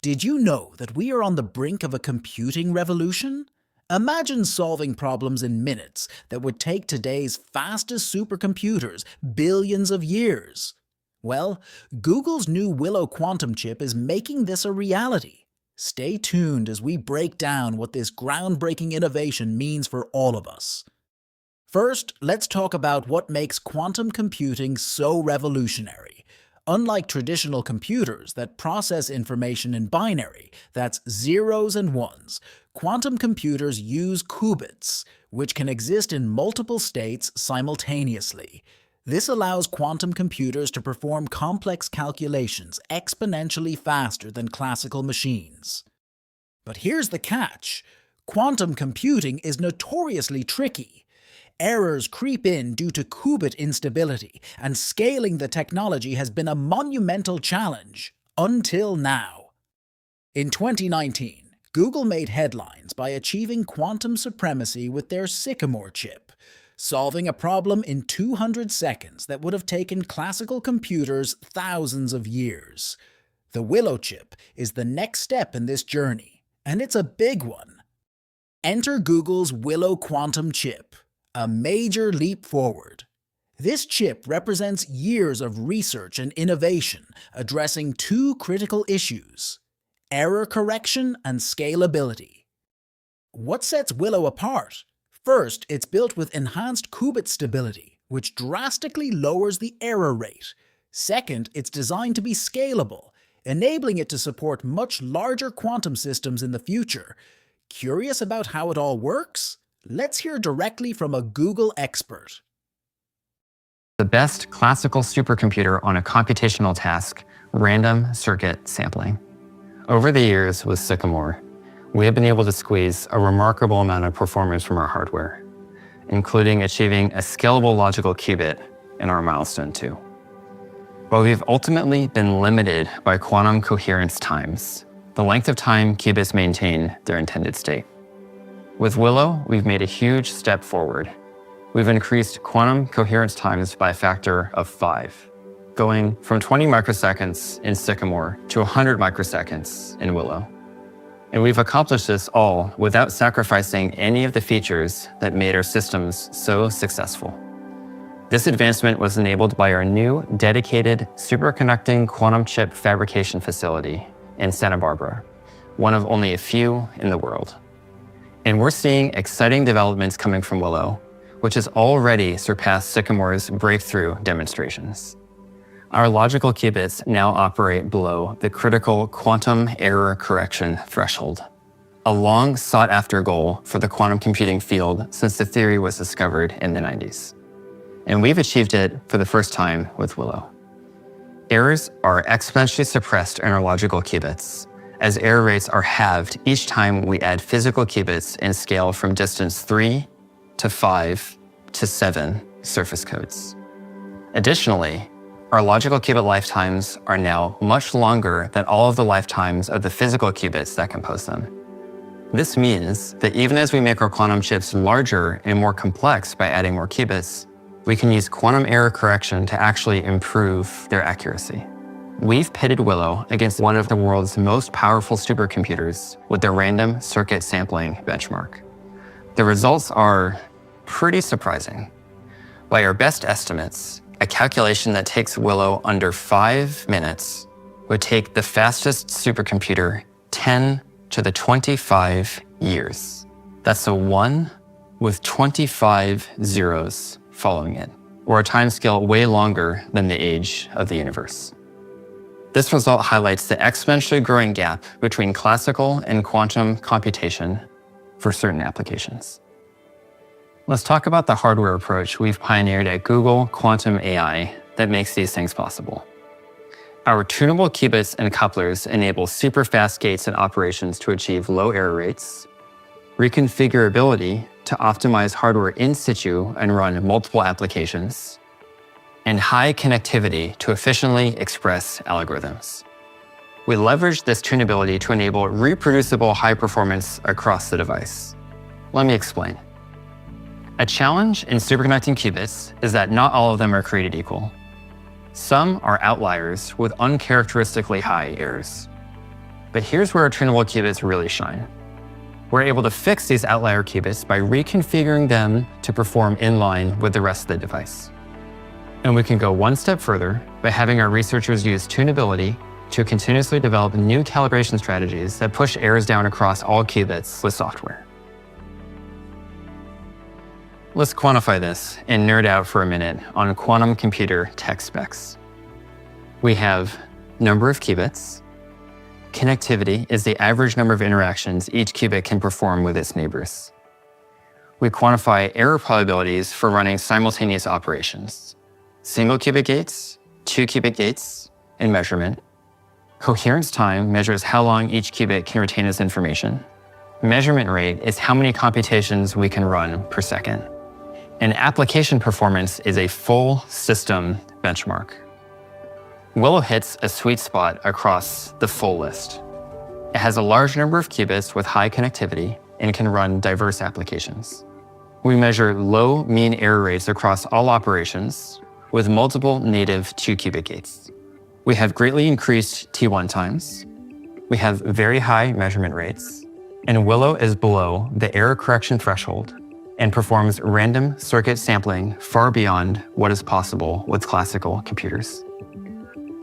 Did you know that we are on the brink of a computing revolution? Imagine solving problems in minutes that would take today's fastest supercomputers billions of years. Well, Google's new Willow quantum chip is making this a reality. Stay tuned as we break down what this groundbreaking innovation means for all of us. First, let's talk about what makes quantum computing so revolutionary. Unlike traditional computers that process information in binary, that's zeros and ones, quantum computers use qubits, which can exist in multiple states simultaneously. This allows quantum computers to perform complex calculations exponentially faster than classical machines. But here's the catch: quantum computing is notoriously tricky. Errors creep in due to qubit instability, and scaling the technology has been a monumental challenge, until now. In 2019, Google made headlines by achieving quantum supremacy with their Sycamore chip, solving a problem in 200 seconds that would have taken classical computers thousands of years. The Willow chip is the next step in this journey, and it's a big one. Enter Google's Willow quantum chip. A major leap forward. This chip represents years of research and innovation addressing two critical issues: error correction and scalability. What sets Willow apart? First, it's built with enhanced qubit stability, which drastically lowers the error rate. Second, it's designed to be scalable, enabling it to support much larger quantum systems in the future. Curious about how it all works? Let's hear directly from a Google expert. The best classical supercomputer on a computational task, random circuit sampling. Over the years with Sycamore, we have been able to squeeze a remarkable amount of performance from our hardware, including achieving a scalable logical qubit in our milestone 2. While we've ultimately been limited by quantum coherence times, the length of time qubits maintain their intended state. With Willow, we've made a huge step forward. We've increased quantum coherence times by a factor of 5, going from 20 microseconds in Sycamore to 100 microseconds in Willow. And we've accomplished this all without sacrificing any of the features that made our systems so successful. This advancement was enabled by our new dedicated superconducting quantum chip fabrication facility in Santa Barbara, one of only a few in the world. And we're seeing exciting developments coming from Willow, which has already surpassed Sycamore's breakthrough demonstrations. Our logical qubits now operate below the critical quantum error correction threshold, a long sought-after goal for the quantum computing field since the theory was discovered in the 90s. And we've achieved it for the first time with Willow. Errors are exponentially suppressed in our logical qubits, as error rates are halved each time we add physical qubits and scale from distance 3 to 5 to 7 surface codes. Additionally, our logical qubit lifetimes are now much longer than all of the lifetimes of the physical qubits that compose them. This means that even as we make our quantum chips larger and more complex by adding more qubits, we can use quantum error correction to actually improve their accuracy. We've pitted Willow against one of the world's most powerful supercomputers with the random circuit sampling benchmark. The results are pretty surprising. By our best estimates, a calculation that takes Willow under 5 minutes would take the fastest supercomputer 10 to the 25 years. That's a 1 with 25 zeros following it, or a timescale way longer than the age of the universe. This result highlights the exponentially growing gap between classical and quantum computation for certain applications. Let's talk about the hardware approach we've pioneered at Google Quantum AI that makes these things possible. Our tunable qubits and couplers enable super fast gates and operations to achieve low error rates, reconfigurability to optimize hardware in situ and run multiple applications, and high connectivity to efficiently express algorithms. We leverage this tunability to enable reproducible high performance across the device. Let me explain. A challenge in superconducting qubits is that not all of them are created equal. Some are outliers with uncharacteristically high errors. But here's where our tunable qubits really shine. We're able to fix these outlier qubits by reconfiguring them to perform in line with the rest of the device. And we can go one step further by having our researchers use tunability to continuously develop new calibration strategies that push errors down across all qubits with software. Let's quantify this and nerd out for a minute on quantum computer tech specs. We have number of qubits. Connectivity is the average number of interactions each qubit can perform with its neighbors. We quantify error probabilities for running simultaneous operations. Single qubit gates, 2 qubit gates, and measurement. Coherence time measures how long each qubit can retain its information. Measurement rate is how many computations we can run per second. And application performance is a full system benchmark. Willow hits a sweet spot across the full list. It has a large number of qubits with high connectivity and can run diverse applications. We measure low mean error rates across all operations with multiple native 2 qubit gates. We have greatly increased T1 times. We have very high measurement rates, and Willow is below the error correction threshold and performs random circuit sampling far beyond what is possible with classical computers.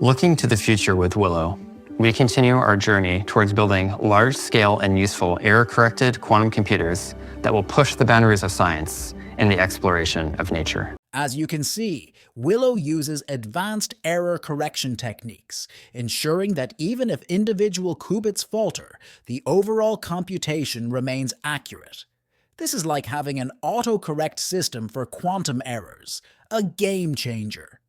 Looking to the future with Willow, we continue our journey towards building large-scale and useful error-corrected quantum computers that will push the boundaries of science and the exploration of nature. As you can see, Willow uses advanced error correction techniques, ensuring that even if individual qubits falter, the overall computation remains accurate. This is like having an autocorrect system for quantum errors, a game changer.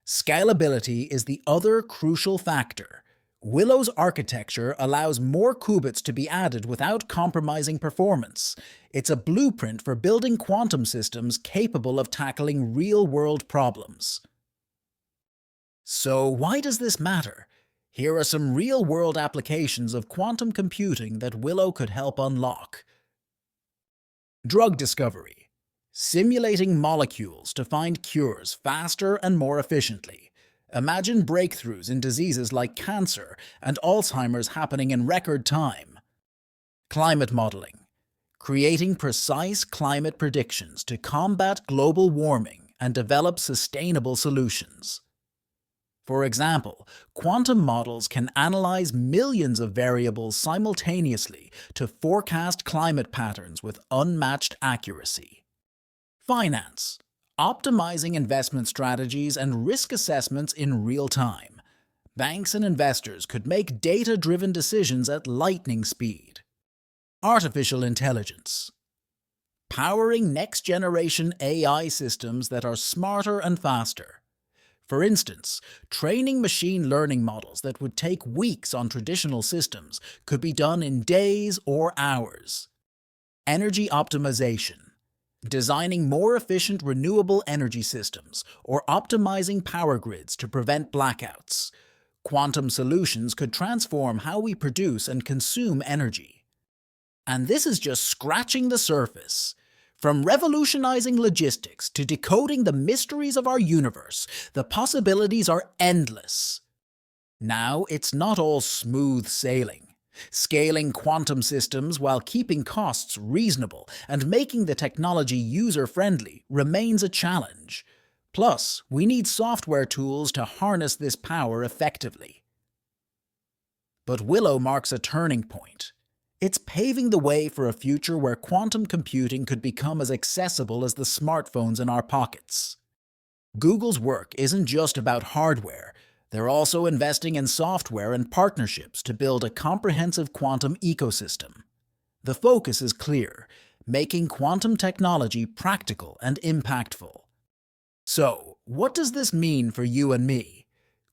Scalability is the other crucial factor. Willow's architecture allows more qubits to be added without compromising performance. It's a blueprint for building quantum systems capable of tackling real-world problems. So why does this matter? Here are some real-world applications of quantum computing that Willow could help unlock. Drug discovery. Simulating molecules to find cures faster and more efficiently. Imagine breakthroughs in diseases like cancer and Alzheimer's happening in record time. Climate modeling. Creating precise climate predictions to combat global warming and develop sustainable solutions. For example, quantum models can analyze millions of variables simultaneously to forecast climate patterns with unmatched accuracy. Finance. Optimizing investment strategies and risk assessments in real time. Banks and investors could make data-driven decisions at lightning speed. Artificial intelligence. Powering next-generation AI systems that are smarter and faster. For instance, training machine learning models that would take weeks on traditional systems could be done in days or hours. Energy optimization. Designing more efficient renewable energy systems or optimizing power grids to prevent blackouts. Quantum solutions could transform how we produce and consume energy. And this is just scratching the surface. From revolutionizing logistics to decoding the mysteries of our universe, the possibilities are endless. Now, it's not all smooth sailing. Scaling quantum systems while keeping costs reasonable and making the technology user-friendly remains a challenge. Plus, we need software tools to harness this power effectively. But Willow marks a turning point. It's paving the way for a future where quantum computing could become as accessible as the smartphones in our pockets. Google's work isn't just about hardware. They're also investing in software and partnerships to build a comprehensive quantum ecosystem. The focus is clear, making quantum technology practical and impactful. So, what does this mean for you and me?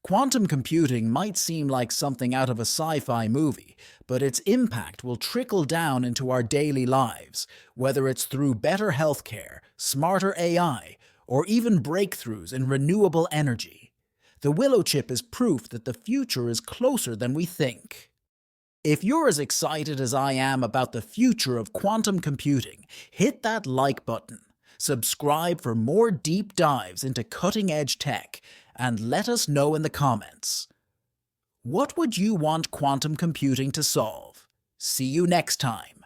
Quantum computing might seem like something out of a sci-fi movie, but its impact will trickle down into our daily lives, whether it's through better healthcare, smarter AI, or even breakthroughs in renewable energy. The Willow Chip is proof that the future is closer than we think. If you're as excited as I am about the future of quantum computing, hit that like button, subscribe for more deep dives into cutting-edge tech, and let us know in the comments. What would you want quantum computing to solve? See you next time.